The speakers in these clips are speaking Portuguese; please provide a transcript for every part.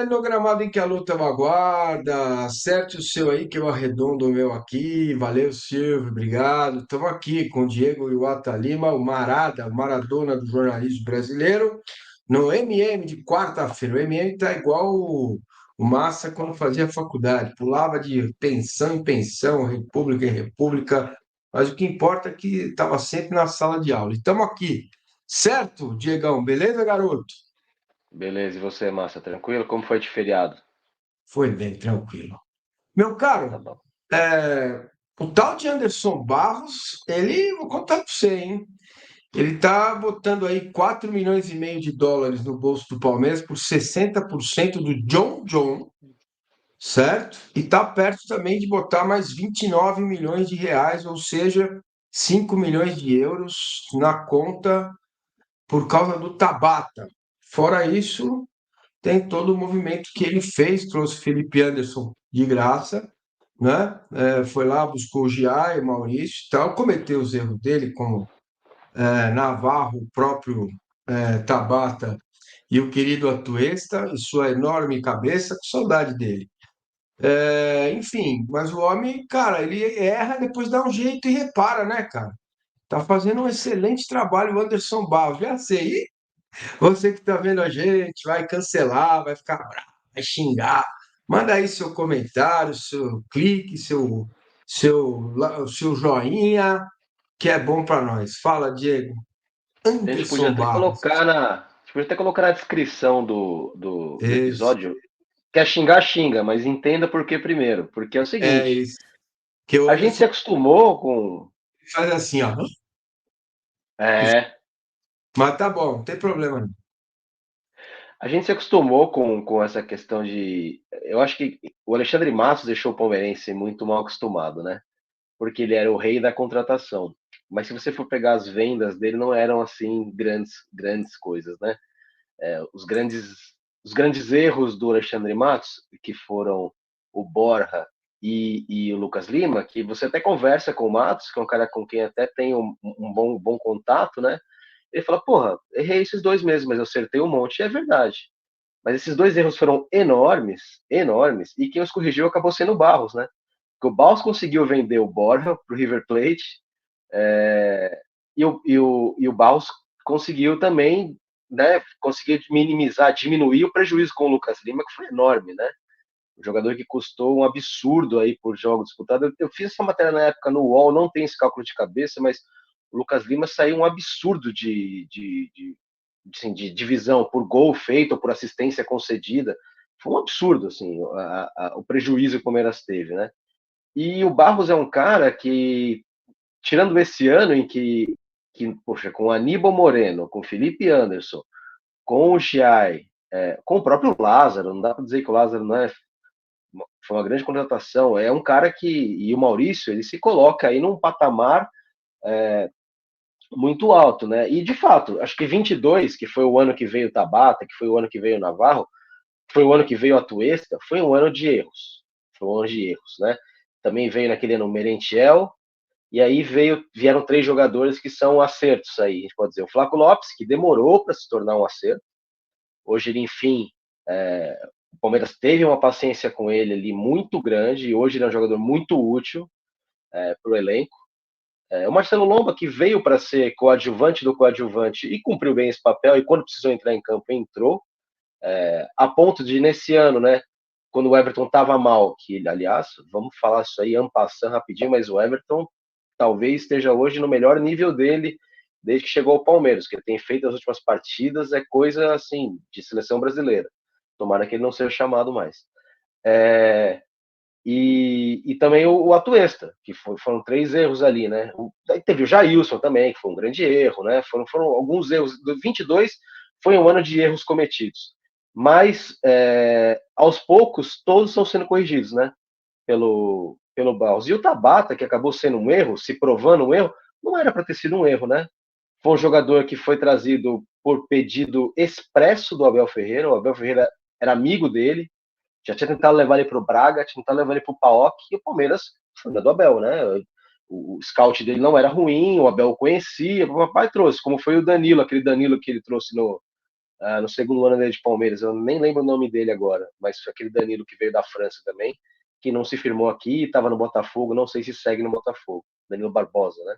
No gramado em que a luta aguarda, acerte o seu aí que eu arredondo o meu aqui. Valeu, Silvio, obrigado. Estamos aqui com o Diego Iwata Lima, o Marada, o Maradona do jornalismo brasileiro, no MM de quarta-feira. O MM tá igual o Massa quando fazia faculdade, pulava de pensão em pensão, república em república, mas o que importa é que estava sempre na sala de aula. E estamos aqui, certo, Diegão? Beleza, garoto? Beleza, e você, Massa, tranquilo? Como foi de feriado? Foi bem tranquilo. Meu Então tá caro, bom. o tal de Anderson Barros, ele, vou contar para você, hein? Ele tá botando aí 4,5 milhões de dólares no bolso do Palmeiras por 60% do John, certo? E tá perto também de botar mais 29 milhões de reais, ou seja, 5 milhões de euros na conta por causa do Tabata. Fora isso, tem todo o movimento que ele fez, trouxe Felipe Anderson de graça, né? Foi lá, buscou o Giai, o Maurício e tal, cometeu os erros dele, como Navarro, o próprio Tabata e o querido Atuesta, e sua enorme cabeça, com saudade dele. Enfim, mas o homem, cara, ele erra, depois dá um jeito e repara, né, cara? Tá fazendo um excelente trabalho o Anderson Barros. Já sei, você que está vendo a gente, vai cancelar, vai ficar bravo, vai xingar. Manda aí seu comentário, seu clique, seu joinha, que é bom para nós. Fala, Diego. A gente podia Anderson até Barros. colocar na descrição do Isso. episódio. Quer xingar, xinga, mas entenda por que primeiro. Porque é o É seguinte, isso. Que o a gente Anderson se acostumou com. faz assim, ó. É, Mas tá bom, não tem problema não. a gente se acostumou com essa questão de. Eu acho que o Alexandre Matos deixou o palmeirense muito mal acostumado, né? Porque ele era o rei da contratação. Mas se você for pegar as vendas dele, não eram assim grandes coisas, né? Os grandes erros do Alexandre Matos, que foram o Borja e o Lucas Lima, que você até conversa com o Matos, que é um cara com quem até tem um bom contato, né? Ele fala, porra, errei esses dois mesmo, mas eu acertei um monte, e é verdade. Mas esses dois erros foram enormes, enormes, e quem os corrigiu acabou sendo o Barros, né? Porque o Barros conseguiu vender o Borja para o River Plate, e o Barros conseguiu também, né, conseguir minimizar, diminuir o prejuízo com o Lucas Lima, que foi enorme, né? Um jogador que custou um absurdo aí por jogo disputado. Eu fiz essa matéria na época no UOL, não tem esse cálculo de cabeça, mas o Lucas Lima saiu um absurdo de divisão por gol feito ou por assistência concedida. Foi um absurdo, assim, o prejuízo que o Palmeiras teve, né? E o Barros é um cara que, tirando esse ano em que poxa, com Aníbal Moreno, com Felipe Anderson, com o Giai, com o próprio Lázaro, não dá para dizer que o Lázaro não é, foi uma grande contratação, é um cara que, e o Maurício, ele se coloca aí num patamar muito alto, né? E de fato, acho que 22, que foi o ano que veio o Tabata, que foi o ano que veio o Navarro, foi o ano que veio a Tuesta, foi um ano de erros. Foi um ano de erros, né? Também veio naquele ano o Merentiel, e aí vieram três jogadores que são acertos aí. A gente pode dizer o Flaco Lopes, que demorou para se tornar um acerto. Hoje ele, enfim, o Palmeiras teve uma paciência com ele ali muito grande, e hoje ele é um jogador muito útil para o elenco. O Marcelo Lomba, que veio para ser coadjuvante do coadjuvante e cumpriu bem esse papel, e quando precisou entrar em campo, entrou. A ponto de, nesse ano, né, quando o Everton estava mal, que, aliás, vamos falar isso aí, ampassando rapidinho, mas o Everton talvez esteja hoje no melhor nível dele desde que chegou ao Palmeiras, que ele tem feito as últimas partidas, é coisa, assim, de seleção brasileira. Tomara que ele não seja chamado mais. É, e também o Atuesta, que foram três erros ali, né? Daí teve o Jailson também, que foi um grande erro, né? Foram alguns erros. Do 22 foi um ano de erros cometidos. Mas, aos poucos, todos estão sendo corrigidos, né? Pelo Barros. E o Tabata, que acabou sendo um erro, se provando um erro, não era para ter sido um erro, né? Foi um jogador que foi trazido por pedido expresso do Abel Ferreira. O Abel Ferreira era amigo dele, já tinha tentado levar ele para o Braga, tinha tentado levar ele para o PAOK, e o Palmeiras foi do Abel, né? O scout dele não era ruim, o Abel conhecia, o papai trouxe, como foi o Danilo, aquele Danilo que ele trouxe no segundo ano dele de Palmeiras, eu nem lembro o nome dele agora, mas aquele Danilo que veio da França também, que não se firmou aqui, estava no Botafogo, não sei se segue no Botafogo, Danilo Barbosa, né?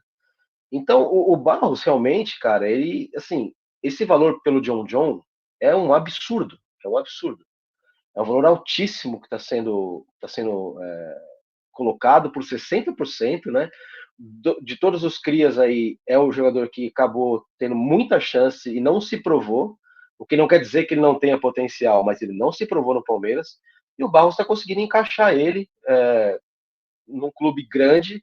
Então, o Barros realmente, cara, ele, assim, esse valor pelo John John é um absurdo, é um absurdo. É um valor altíssimo que está sendo colocado por 60%, né? De todos os crias aí, é o jogador que acabou tendo muita chance e não se provou, o que não quer dizer que ele não tenha potencial, mas ele não se provou no Palmeiras, e o Barros está conseguindo encaixar ele num clube grande,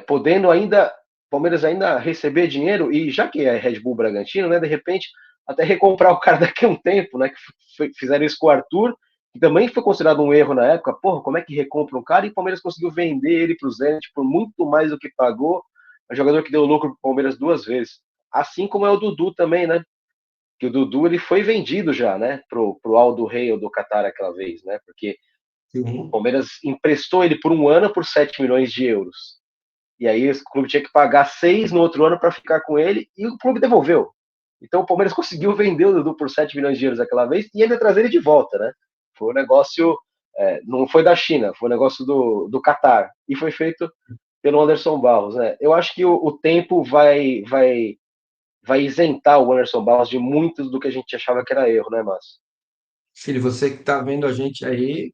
podendo ainda, Palmeiras ainda receber dinheiro, e já que é Red Bull Bragantino, né, de repente, até recomprar o cara daqui a um tempo, né, que fizeram isso com o Arthur, que também foi considerado um erro na época. Porra, como é que recompra um cara? E o Palmeiras conseguiu vender ele para o Zenit por muito mais do que pagou, é um jogador que deu lucro para o Palmeiras 2 vezes. Assim como é o Dudu também, né? Que o Dudu ele foi vendido já, né, pro Aldo Rei do Qatar aquela vez, né? Porque o Sim. Palmeiras emprestou ele por um ano por 7 milhões de euros. E aí o clube tinha que pagar 6 no outro ano para ficar com ele, e o clube devolveu. Então o Palmeiras conseguiu vender o Dudu por 7 milhões de euros aquela vez e ainda trazer ele de volta, né? Foi um negócio, não foi da China, foi um negócio do Qatar. E foi feito pelo Anderson Barros, né? Eu acho que o tempo vai isentar o Anderson Barros de muitos do que a gente achava que era erro, né, Márcio? Filho, você que está vendo a gente aí,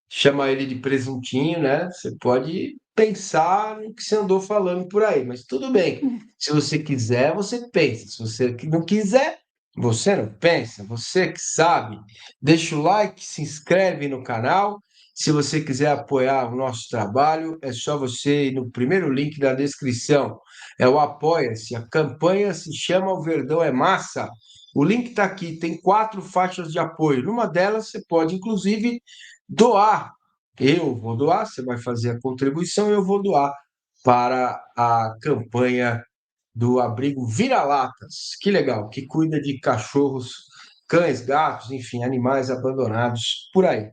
chama ele de presuntinho, né? Você pode pensar no que você andou falando por aí, mas tudo bem. Se você quiser, você pensa. Se você não quiser, você não pensa. Você que sabe. Deixa o like, se inscreve no canal. Se você quiser apoiar o nosso trabalho, é só você ir no primeiro link da descrição. É o Apoia-se. A campanha se chama O Verdão é Massa. O link está aqui, tem 4 faixas de apoio. Numa delas, você pode, inclusive, doar. Eu vou doar, você vai fazer a contribuição, eu vou doar para a campanha do abrigo Vira-Latas. Que legal, que cuida de cachorros, cães, gatos, enfim, animais abandonados por aí.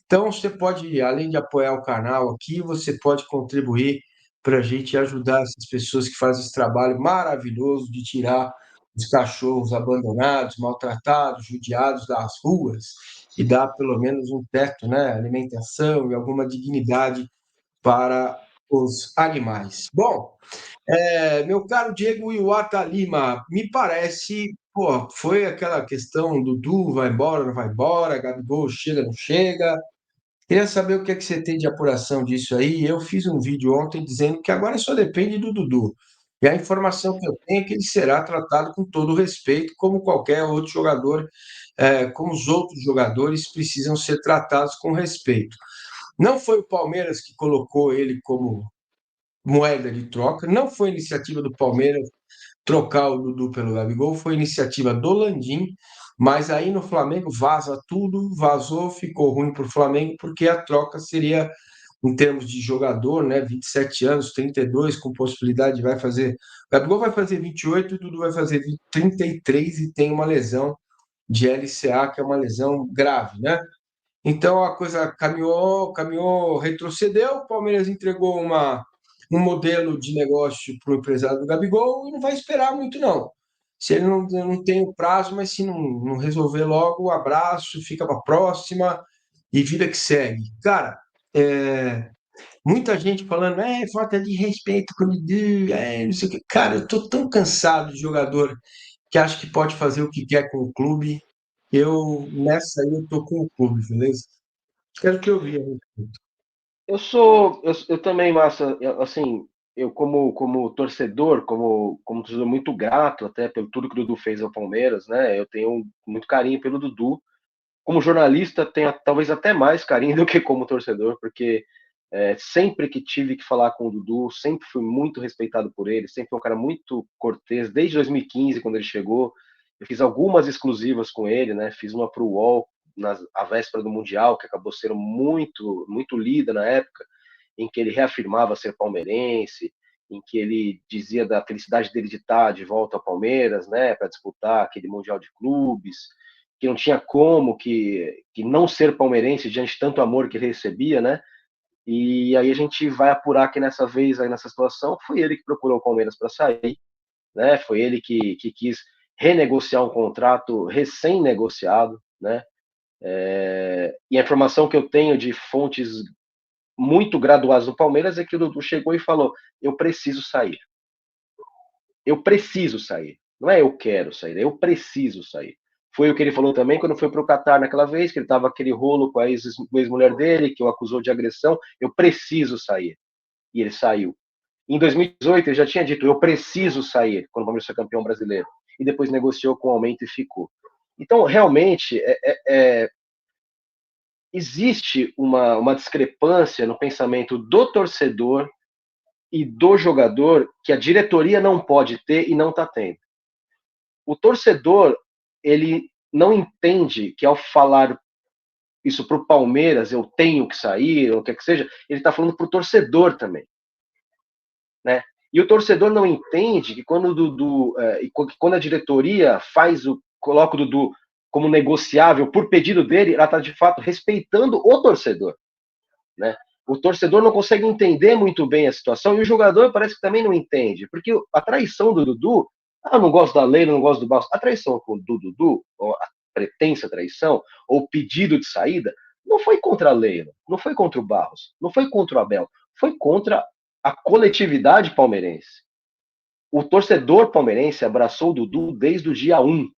Então, você pode, além de apoiar o canal aqui, você pode contribuir para a gente ajudar essas pessoas que fazem esse trabalho maravilhoso de tirar os cachorros abandonados, maltratados, judiados das ruas e dar pelo menos um teto, né, alimentação e alguma dignidade para os animais. Bom, meu caro Diego Iwata Lima, me parece, pô, foi aquela questão do Dudu vai embora, não vai embora, Gabigol chega, não chega. Queria saber o que é que você tem de apuração disso aí. Eu fiz um vídeo ontem dizendo que agora só depende do Dudu. E a informação que eu tenho é que ele será tratado com todo o respeito, como qualquer outro jogador, como os outros jogadores precisam ser tratados com respeito. Não foi o Palmeiras que colocou ele como moeda de troca, não foi iniciativa do Palmeiras trocar o Dudu pelo Gabigol, foi iniciativa do Landim, mas aí no Flamengo vaza tudo, vazou, ficou ruim para o Flamengo, porque a troca seria, em termos de jogador, né, 27 anos, 32, com possibilidade, vai fazer. O Gabigol vai fazer 28, o Dudu vai fazer 33 e tem uma lesão de LCA, que é uma lesão grave, né? Então a coisa caminhou, caminhou, retrocedeu. O Palmeiras entregou um modelo de negócio para o empresário do Gabigol e não vai esperar muito, não. Se ele não tem o prazo, mas se não resolver logo, abraço, fica para a próxima e vida que segue. Cara, muita gente falando, falta de respeito com o Dudu, não sei o quê. Cara, eu tô tão cansado de jogador que acha que pode fazer o que quer com o clube. Nessa aí, eu tô com o clube, beleza? Quero te ouvir aí. Eu também, Massa, assim, eu como torcedor, como torcedor muito grato até pelo tudo que o Dudu fez ao Palmeiras, né? Eu tenho muito carinho pelo Dudu. Como jornalista, tenho talvez até mais carinho do que como torcedor, porque sempre que tive que falar com o Dudu, sempre fui muito respeitado por ele, sempre foi um cara muito cortês, desde 2015, quando ele chegou. Eu fiz algumas exclusivas com ele, né? Fiz uma para o UOL, a véspera do Mundial, que acabou sendo muito lida na época, em que ele reafirmava ser palmeirense, em que ele dizia da felicidade dele de estar de volta ao Palmeiras, né, para disputar aquele Mundial de Clubes, que não tinha como que não ser palmeirense diante de tanto amor que ele recebia, né? E aí a gente vai apurar que nessa vez, aí nessa situação, foi ele que procurou o Palmeiras para sair, né? Foi ele que quis. renegociar um contrato recém-negociado, né? E a informação que eu tenho de fontes muito graduadas do Palmeiras é que o Dudu chegou e falou: eu preciso sair. Eu preciso sair. Não é eu quero sair, eu preciso sair. Foi o que ele falou também quando foi para o Catar naquela vez, que ele estava aquele rolo com a ex-mulher dele, que o acusou de agressão. Eu preciso sair. E ele saiu. Em 2018, ele já tinha dito: eu preciso sair, quando o Palmeiras foi campeão brasileiro. E depois negociou com o aumento e ficou. Então, realmente, existe uma discrepância no pensamento do torcedor e do jogador que a diretoria não pode ter e não está tendo. O torcedor, ele não entende que ao falar isso para o Palmeiras, eu tenho que sair, ou o que seja, ele está falando para o torcedor também. Né? E o torcedor não entende que quando o Dudu, quando a diretoria coloca o Dudu como negociável por pedido dele, ela está de fato respeitando o torcedor. Né? O torcedor não consegue entender muito bem a situação e o jogador parece que também não entende, porque a traição do Dudu, eu não gosto da Leila, não gosto do Barros, a traição do Dudu, ou a pretensa traição, ou o pedido de saída, não foi contra a Leila, não foi contra o Barros, não foi contra o Abel, foi contra a coletividade palmeirense. O torcedor palmeirense abraçou o Dudu desde o dia 1.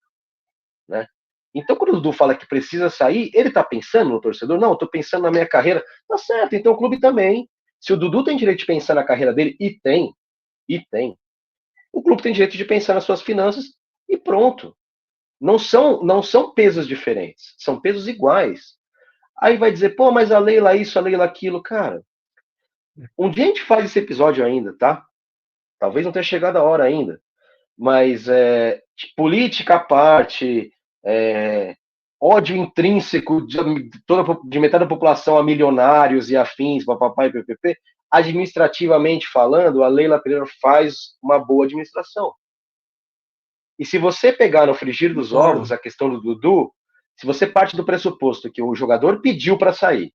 Né? Então, quando o Dudu fala que precisa sair, ele está pensando no torcedor? Não, eu estou pensando na minha carreira. Tá certo, então o clube também. Se o Dudu tem direito de pensar na carreira dele, e tem, o clube tem direito de pensar nas suas finanças e pronto. Não são pesos diferentes, são pesos iguais. Aí vai dizer, pô, mas a Leila isso, a Leila aquilo. Cara, um dia a gente faz esse episódio ainda, tá? Talvez não tenha chegado a hora ainda. Mas política à parte, ódio intrínseco de metade da população a milionários e afins, papapá e ppp, administrativamente falando, a Leila Pereira faz uma boa administração. E se você pegar no frigir dos ovos a questão do Dudu, se você parte do pressuposto que o jogador pediu para sair,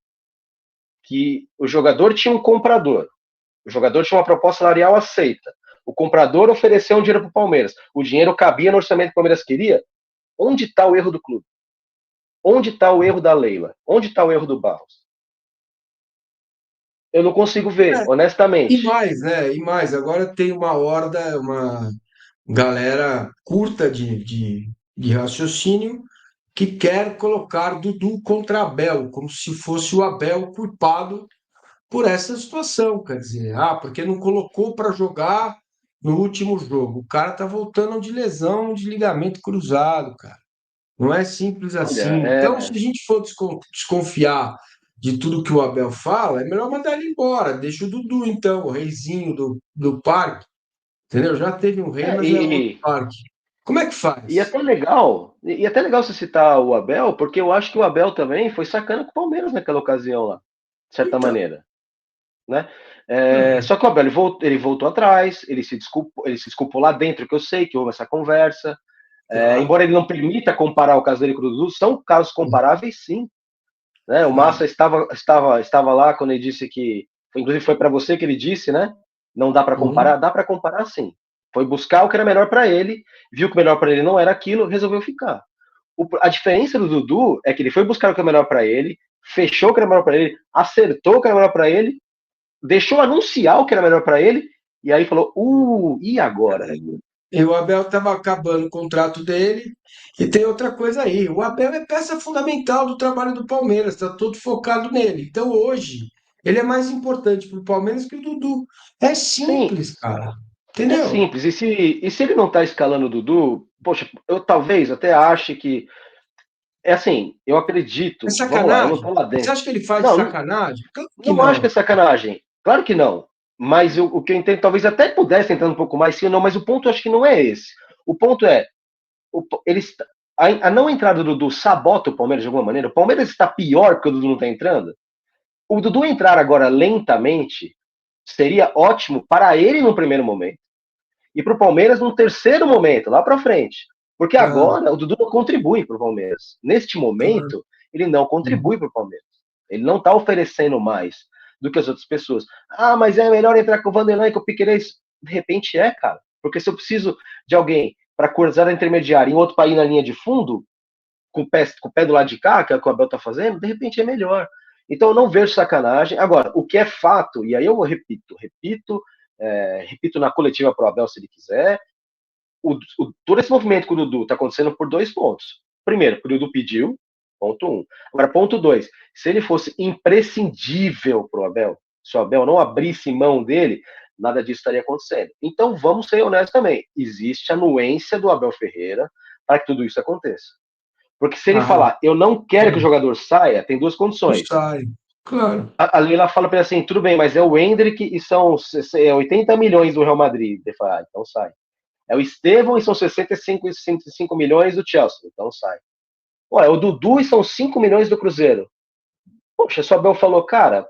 que o jogador tinha um comprador, o jogador tinha uma proposta salarial aceita, o comprador ofereceu um dinheiro para o Palmeiras, o dinheiro cabia no orçamento que o Palmeiras queria, onde está o erro do clube? Onde está o erro da Leila? Onde está o erro do Barros? Eu não consigo ver, E honestamente. mais, né? E mais, agora tem uma horda, uma galera curta de raciocínio que quer colocar Dudu contra Abel, como se fosse o Abel culpado por essa situação. Quer dizer, porque não colocou para jogar no último jogo. O cara tá voltando de lesão de ligamento cruzado, cara. Não é simples Olha, assim. Então, se a gente for desconfiar de tudo que o Abel fala, é melhor mandar ele embora. Deixa o Dudu, então, o reizinho do parque. Entendeu? Já teve um rei, mas é outro e parque. Como é que faz? até legal você citar o Abel, porque eu acho que o Abel também foi sacana com o Palmeiras naquela ocasião lá, de certa Então, maneira. Né? é, Só que o Abel ele voltou atrás, ele se desculpou lá dentro, que eu sei que houve essa conversa. claro, Embora ele não permita comparar o caso dele com o Dudu, são casos comparáveis, sim. Né? O claro. Massa estava lá quando ele disse que, inclusive foi para você que ele disse, né? Não dá para Uhum. comparar, dá para comparar, sim. Foi buscar o que era melhor para ele, viu que o melhor para ele não era aquilo, resolveu ficar. A diferença do Dudu é que ele foi buscar o que era melhor para ele, fechou o que era melhor para ele, acertou o que era melhor para ele, deixou anunciar o que era melhor para ele, e aí falou: e agora? E o Abel estava acabando o contrato dele. E tem outra coisa aí: o Abel é peça fundamental do trabalho do Palmeiras, está todo focado nele. Então, hoje, ele é mais importante para o Palmeiras que o Dudu. É Sim, simples, cara. é Entendeu? simples. E se ele não tá escalando o Dudu, poxa, eu talvez até ache que. É assim, eu É acredito. Vamos lá, eu não sacanagem? tô lá Você dentro. acha que ele faz de Não, sacanagem? Claro que não acho que é não. sacanagem. Claro que não. Mas o que eu entendo, talvez até pudesse entrar um pouco mais, sim ou não, mas o ponto eu acho que não é esse. O ponto é, a não entrada do Dudu sabota o Palmeiras de alguma maneira. O Palmeiras está pior porque o Dudu não está entrando. O Dudu entrar agora lentamente seria ótimo para ele no primeiro momento e para o Palmeiras num terceiro momento, lá para frente. Porque Claro, agora o Dudu não contribui para o Palmeiras. Neste claro. momento, ele não Uhum. contribui para o Palmeiras. Ele não está oferecendo mais do que as outras pessoas. Mas é melhor entrar com o Vanderlei, com o Piquerez. De repente cara. Porque se eu preciso de alguém para cruzar a intermediária e outro para ir na linha de fundo, com o pé do lado de cá, que é o que o Abel está fazendo, de repente é melhor. Então eu não vejo sacanagem. Agora, o que é fato, e aí eu repito na coletiva para o Abel se ele quiser, todo esse movimento com o Dudu está acontecendo por 2 pontos. Primeiro, o Dudu pediu, ponto 1. Agora, ponto 2, se ele fosse imprescindível para o Abel, se o Abel não abrisse mão dele, nada disso estaria acontecendo. Então, vamos ser honestos também. Existe a anuência do Abel Ferreira para que tudo isso aconteça. Porque se ele Ah, falar, eu não quero que o jogador saia, tem duas não condições. sai. Claro. A Leila fala para ele assim, tudo bem, mas é o Hendrick e são 80 milhões do Real Madrid. Ele fala, então sai. É o Estevão e são 65 milhões do Chelsea. Então sai. Olha, o Dudu e são 5 milhões do Cruzeiro. Poxa, o Abel falou, cara,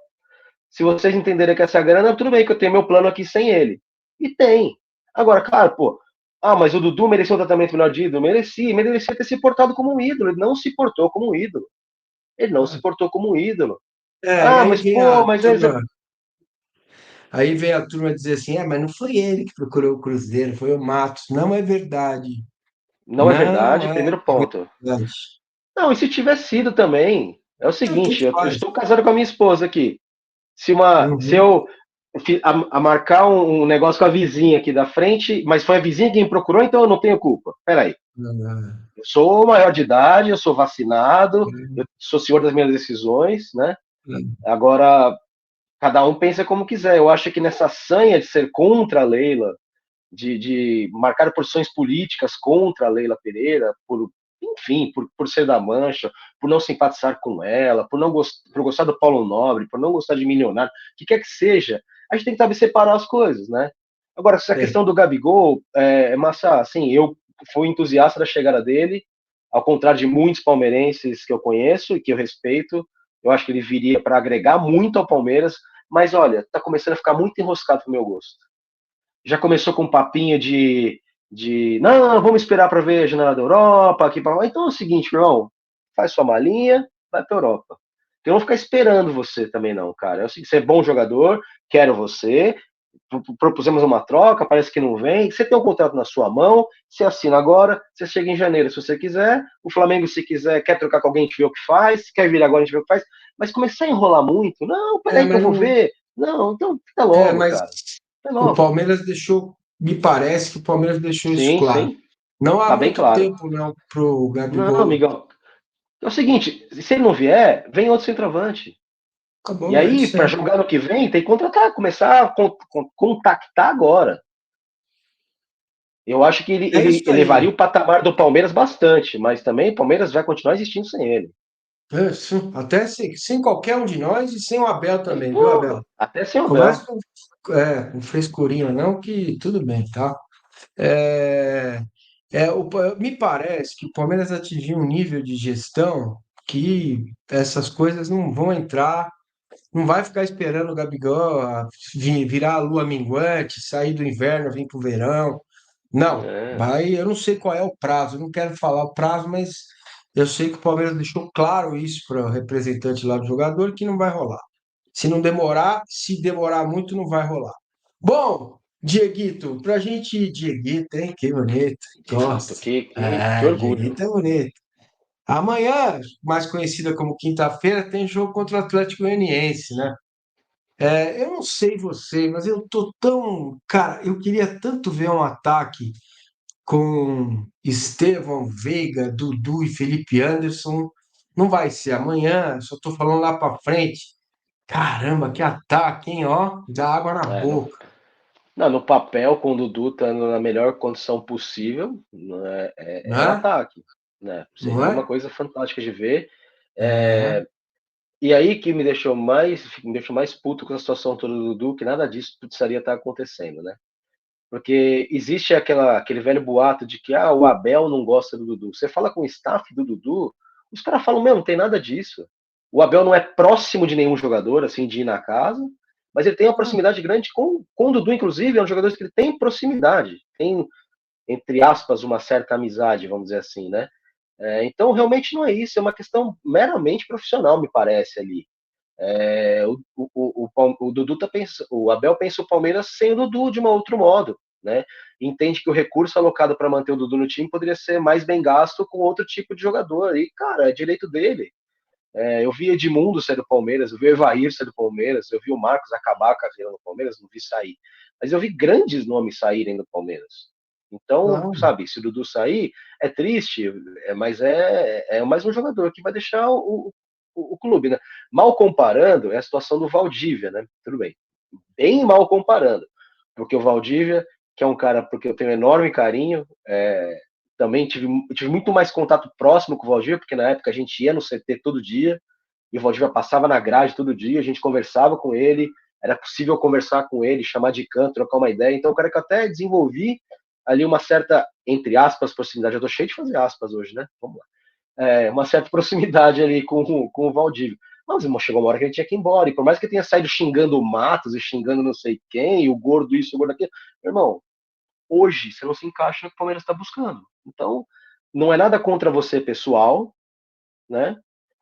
se vocês entenderem que essa grana, tudo bem que eu tenho meu plano aqui sem ele. E tem. Agora, claro, pô, mas o Dudu merecia um tratamento melhor de ídolo? Merecia ter se portado como um ídolo. Ele não se portou como um ídolo. Ele não se portou como um ídolo. E aí Mas vem pô, a mas é... turma, aí vem a turma dizer assim, mas não foi ele que procurou o Cruzeiro, foi o Matos. Não é verdade. Não é Não verdade, é primeiro ponto. verdade. Não, e se tiver sido também, é o Tanto seguinte, eu faz. estou casado com a minha esposa aqui. Se Uhum. eu marcar um negócio com a vizinha aqui da frente, mas foi a vizinha quem procurou, então eu não tenho culpa. Peraí. Ah, Eu sou maior de idade, eu sou vacinado, eu sou senhor das minhas decisões, né? Agora, cada um pensa como quiser. Eu acho que nessa sanha de ser contra a Leila, de marcar posições políticas contra a Leila Pereira, enfim, por ser da Mancha, por não simpatizar com ela, por gostar do Paulo Nobre, por não gostar de milionário, o que quer que seja, a gente tem que saber separar as coisas, né? Agora, essa tem. questão do Gabigol, massa, assim, eu fui entusiasta da chegada dele, ao contrário de muitos palmeirenses que eu conheço e que eu respeito, eu acho que ele viria para agregar muito ao Palmeiras, mas olha, tá começando a ficar muito enroscado pro meu gosto. Já começou com um papinho de não, vamos esperar para ver a janela da Europa, aqui para então é o seguinte, irmão, faz sua malinha, vai para Europa. Eu não vou ficar esperando você também não, cara. É o seguinte, você é bom jogador, quero você, propusemos uma troca, parece que não vem. Você tem um contrato na sua mão, você assina agora, você chega em janeiro se você quiser. O Flamengo, se quiser, quer trocar com alguém, a gente vê o que faz. Quer vir agora, a gente vê o que faz. Mas começar a enrolar muito, não, peraí que eu Mas vou não. ver. Não, então fica logo, Mas cara. Fica o logo. Palmeiras deixou, me parece que o Palmeiras deixou isso Sim, claro. sim. Não há Tá bem muito claro. tempo não pro Não, Gabigol. amigão. É o seguinte, se ele não vier, vem outro centroavante. E Acabou, é aí, isso para aí. jogar no que vem, tem que contratar, começar a contactar agora. Eu acho que ele, É ele isso elevaria aí. o patamar do Palmeiras bastante, mas também o Palmeiras vai continuar existindo sem ele. É isso. Até sem qualquer um de nós e sem o Abel também, viu, Abel? Pô, até sem o Começa Abel. com frescurinha, não, que tudo bem, tá? É, me parece que o Palmeiras atingiu um nível de gestão que essas coisas não vão entrar, não vai ficar esperando o Gabigol virar a lua minguante, sair do inverno, vir para o verão. Não, É, vai, eu não sei qual é o prazo, eu não quero falar o prazo, mas eu sei que o Palmeiras deixou claro isso para o representante lá do jogador que não vai rolar. Se não demorar, se demorar muito, não vai rolar. Bom, Dieguito, pra gente ir, Dieguito, hein? Que bonito. Dieguito, Gosto. que orgulho. Dieguito é bonito. Amanhã, mais conhecida como quinta-feira, tem jogo contra o Atlético Goianiense, né? Eu não sei você, mas eu tô tão. Cara, eu queria tanto ver um ataque com Estevão, Veiga, Dudu e Felipe Anderson. Não vai ser amanhã, só tô falando lá pra frente. Caramba, que ataque, hein? Ó, dá água na É, boca, no papel, com o Dudu estando na melhor condição possível, né, é né? ataque. Né? Não Seria uma é? coisa fantástica de ver. É. E aí que me deixou mais puto com a situação toda do Dudu, que nada disso precisaria estar acontecendo, né? Porque existe aquele velho boato de que o Abel não gosta do Dudu. Você fala com o staff do Dudu, os caras falam, meu, não tem nada disso. O Abel não é próximo de nenhum jogador, assim, de ir na casa, mas ele tem uma Ah, proximidade grande com o Dudu, inclusive, é um jogador que ele tem proximidade, tem, entre aspas, uma certa amizade, vamos dizer assim, né? Então, realmente não é isso, é uma questão meramente profissional, me parece, ali. O Dudu o Abel pensa o Palmeiras sem o Dudu de um outro modo. né? E entende que o recurso alocado para manter o Dudu no time poderia ser mais bem gasto com outro tipo de jogador. E, cara, é direito dele. Eu vi Edmundo sair do Palmeiras, eu vi o Evair sair do Palmeiras, eu vi o Marcos acabar a carreira no Palmeiras, não vi sair. Mas eu vi grandes nomes saírem do Palmeiras. Então, Claro. sabe, se o Dudu sair, é triste, mas é mais um jogador que vai deixar o clube, né? Mal comparando, é a situação do Valdívia, né? Tudo bem. Bem mal comparando. Porque o Valdívia, que é um cara porque eu tenho enorme carinho, também tive muito mais contato próximo com o Valdívia, porque na época a gente ia no CT todo dia, e o Valdívia passava na grade todo dia, a gente conversava com ele, era possível conversar com ele, chamar de canto, trocar uma ideia. Então, o cara que até desenvolvi ali uma certa, entre aspas, proximidade. Eu tô cheio de fazer aspas hoje, né? Vamos lá. Uma certa proximidade ali com o Valdívia. Mas chegou uma hora que ele tinha que ir embora. E por mais que tenha saído xingando o Matos e xingando não sei quem, e o gordo isso, o gordo aquilo, meu irmão, hoje você não se encaixa no que o Palmeiras está buscando. Então, não é nada contra você pessoal, né?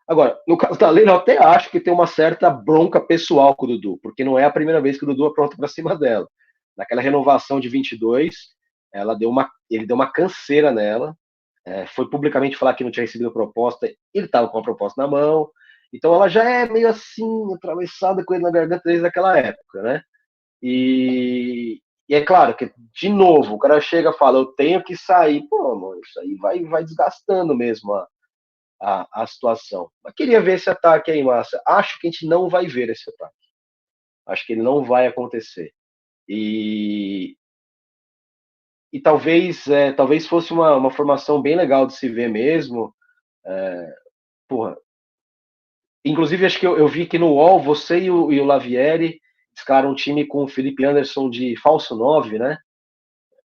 Agora, no caso da Leila, eu até acho que tem uma certa bronca pessoal com o Dudu, porque não é a primeira vez que o Dudu apronta para cima dela. Naquela renovação de 22, ele deu uma canseira nela, foi publicamente falar que não tinha recebido proposta, ele estava com a proposta na mão, então ela já é meio assim, atravessada com ele na garganta desde aquela época, né? E é claro que, de novo, o cara chega e fala, eu tenho que sair, pô, mano, isso aí vai desgastando mesmo a situação. Mas queria ver esse ataque aí, Márcia. Acho que a gente não vai ver esse ataque. Acho que ele não vai acontecer. E, talvez fosse uma formação bem legal de se ver mesmo. Porra. Inclusive, acho que eu vi que no UOL, você e o Lavieri escalaram um time com o Felipe Anderson de falso 9, né?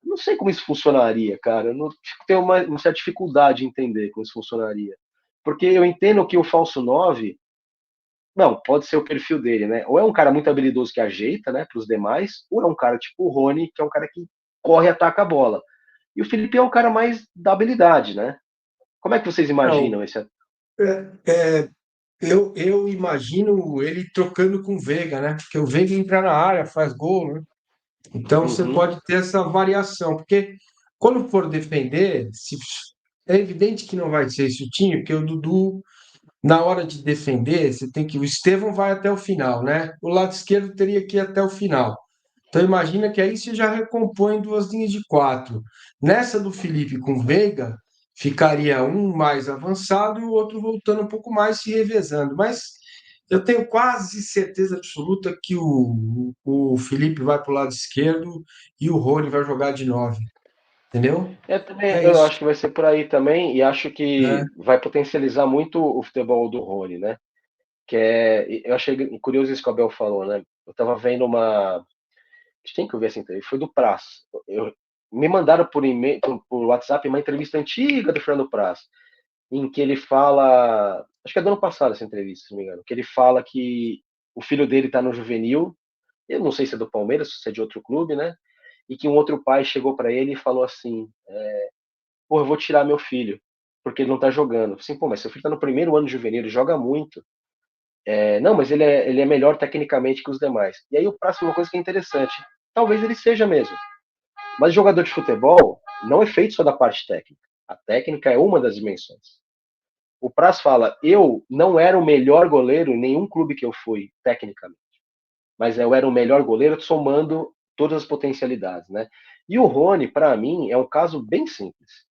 Não sei como isso funcionaria, cara. Eu não, tenho uma certa dificuldade em entender como isso funcionaria. Porque eu entendo que o falso 9 não, pode ser o perfil dele, né? Ou é um cara muito habilidoso que ajeita, né, para os demais, ou é um cara tipo o Rony, que é um cara que corre e ataca a bola. E o Felipe é um cara mais da habilidade, né? Como é que vocês Não, imaginam esse? eu imagino ele trocando com o Veiga, né? Porque o Veiga entra na área, faz gol, né? Então você Uhum. pode ter essa variação, porque quando for defender, é evidente que não vai ser esse o time, porque o Dudu, na hora de defender, você tem que. O Estevão vai até o final, né? O lado esquerdo teria que ir até o final. Então imagina que aí você já recompõe duas linhas de quatro. Nessa do Felipe com Veiga, ficaria um mais avançado e o outro voltando um pouco mais, se revezando. Mas eu tenho quase certeza absoluta que o Felipe vai para o lado esquerdo e o Rony vai jogar de nove. Entendeu? Também, É eu isso. acho que vai ser por aí também, e acho Né? que vai potencializar muito o futebol do Rony, né? Eu achei curioso isso que o Abel falou, né? Eu tava vendo uma. A gente tem que ver essa entrevista, foi do Praz. Me mandaram por e-mail, por WhatsApp, uma entrevista antiga do Fernando Praz, em que ele fala, acho que é do ano passado essa entrevista, se não me engano, que ele fala que o filho dele está no juvenil, eu não sei se é do Palmeiras, se é de outro clube, né? E que um outro pai chegou para ele e falou assim: pô, eu vou tirar meu filho, porque ele não tá jogando. Assim, pô, mas seu filho tá no primeiro ano de juvenil, ele joga muito. Não, mas ele é melhor tecnicamente que os demais. E aí o próximo, uma coisa que é interessante, talvez ele seja mesmo. Mas jogador de futebol não é feito só da parte técnica. A técnica é uma das dimensões. O Praz fala: eu não era o melhor goleiro em nenhum clube que eu fui, tecnicamente. Mas eu era o melhor goleiro somando todas as potencialidades, né? E o Rony, para mim, é um caso bem simples.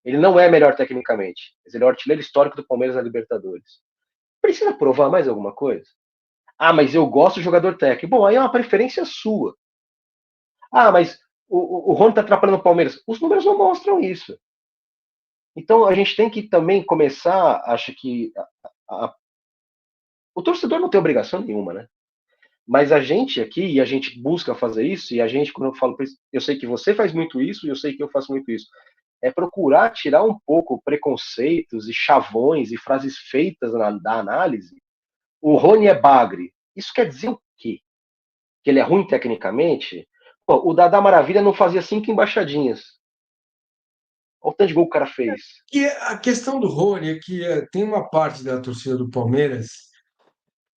Ele não é melhor tecnicamente, mas ele é o artilheiro histórico do Palmeiras na Libertadores. Precisa provar mais alguma coisa? Ah, mas eu gosto de jogador técnico. Bom, aí é uma preferência sua. Ah, mas o Rony tá atrapalhando o Palmeiras. Os números não mostram isso. Então a gente tem que também começar, acho que o torcedor não tem obrigação nenhuma, né? Mas a gente aqui, e a gente busca fazer isso, e a gente, quando eu falo, eu sei que você faz muito isso, e eu sei que eu faço muito isso, é procurar tirar um pouco preconceitos e chavões e frases feitas da análise. O Rony é bagre. Isso quer dizer o quê? Que ele é ruim tecnicamente? Pô, o Dadá Maravilha não fazia 5 embaixadinhas. Olha o tanto de gol que o cara fez. E a questão do Rony é que tem uma parte da torcida do Palmeiras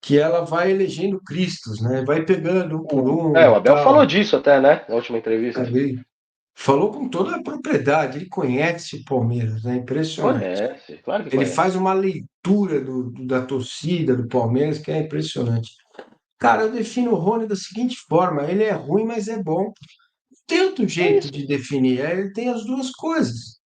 que ela vai elegendo Cristos, né? Vai pegando um por um O e Abel falou tal. disso até, né? Na última entrevista. Falou com toda a propriedade, ele conhece o Palmeiras, é impressionante. Conhece, claro que Ele faz conhece. uma leitura da torcida do Palmeiras que é impressionante. Cara, eu defino o Rony da seguinte forma: ele é ruim, mas é bom. Tem outro É jeito isso. de definir, ele tem as duas coisas.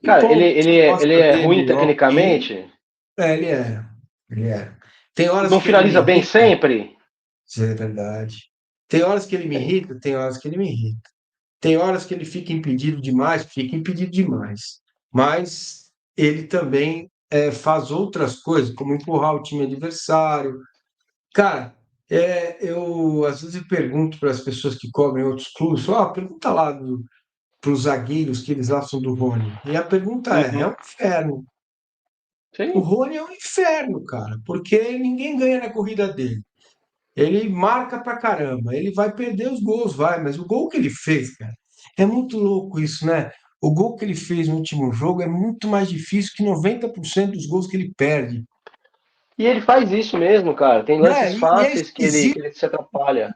E Cara, ponto. Você ele gosta é ruim dele, ok. tecnicamente, Ele é. Ele é. Tem horas não que ele me finaliza bem irrita, sempre. isso é verdade. Tem horas que ele me Tem. irrita, tem horas que ele me irrita. Tem horas que ele fica impedido demais. Mas ele também faz outras coisas, como empurrar o time adversário. Cara, eu às vezes eu pergunto para as pessoas que cobrem outros clubes, pergunta lá para os zagueiros que eles acham do Rony. E a pergunta é Uhum. um inferno. O Sim. Rony é um inferno, cara, porque ninguém ganha na corrida dele. Ele marca pra caramba, ele vai perder os gols, vai, mas o gol que ele fez, cara, é muito louco isso, né? O gol que ele fez no último jogo é muito mais difícil que 90% dos gols que ele perde, E ele faz isso mesmo, cara. Tem né? lances E é fáceis esquisito, que ele se atrapalha.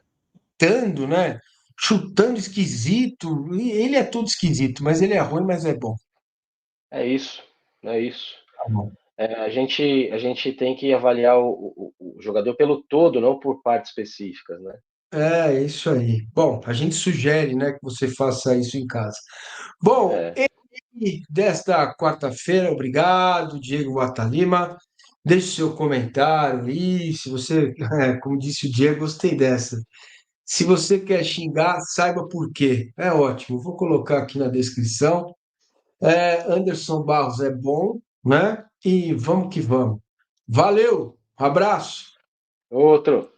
né? Chutando esquisito, e ele é todo esquisito, mas ele é ruim, mas é bom. É isso. É isso. Tá bom. A gente tem que avaliar o jogador pelo todo, não por partes específicas, né? É isso aí. Bom, a gente sugere, né, que você faça isso em casa. Bom, É. e desta quarta-feira, obrigado, Diego Guatalima. Deixe seu comentário aí. Se você, como disse o Diego, gostei dessa. Se você quer xingar, saiba por quê. É ótimo. Vou colocar aqui na descrição. Anderson Barros é bom, né? E vamos que vamos. Valeu, abraço. Outro.